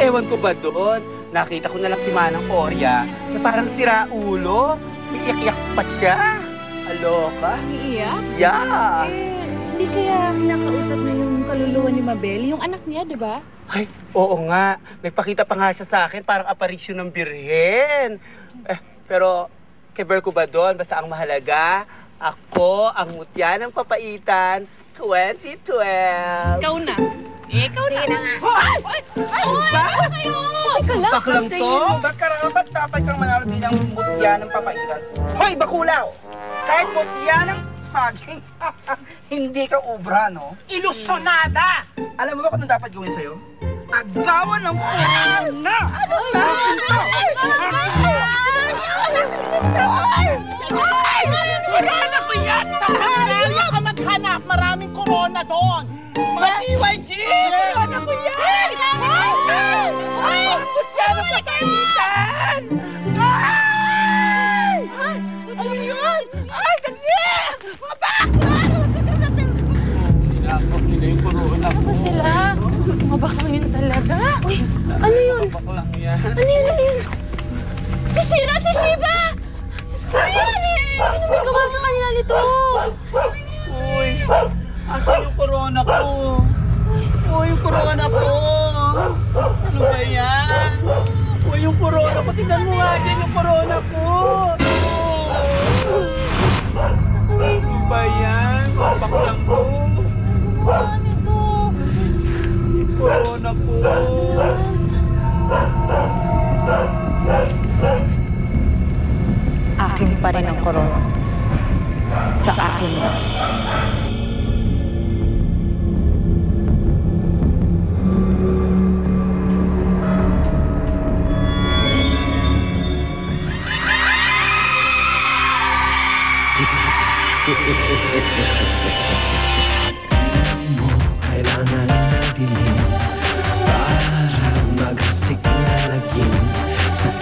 Ewan ko ba doon? Nakita ko na lang si Manang Orya na parang sira ulo. May iyak-iyak pa siya. Aloka. Iiyak? Yeah. Hindi kaya kinakausap na yung kaluluwa ni Mabel? Yung anak niya, di ba? Ay, oo nga. Nagpakita pa nga siya sa akin, parang aparisyon ng birhen. Pero, keber ko ba doon? Basta ang mahalaga, ako ang mutya ng papaitan 2012. Ikaw na. Ikaw na. Sige na nga. Bak lang to? Ba't dapat kang manalo bilang mutya ng papaitan? Hoy, bakulaw! Kahit mutya ng saging, hindi ka ubra, no? Ilusyonada! Alam mo ba kung ano dapat gawin sa'yo? Agawan ng corona! Ano ba? Corona ko yan! Sa Panaya ka maghanap, maraming corona doon! YG! Corona ko yan! Mutya ng papaitan! Ay! Ano yun? Ay, dali! Ano ba sila? Mabakang yun talaga. Uy, ano yun? Baklang yan. Ano yun? Si Shira at si Shiba! Diyos ko yan eh! Diyos, may gawa sa kanila nito! Uy, asan yung corona ko? Uy, yung corona ko! Ano ba yan? Uy, yung corona ko! Tignan mo nga dyan yung corona ko! Ano ba yan? Baklang ko! Gumawa nito. Corona ko! Akin pa rin ang corona. Sa akin lang. Kailangan ng dilim para maghasik na lagim sa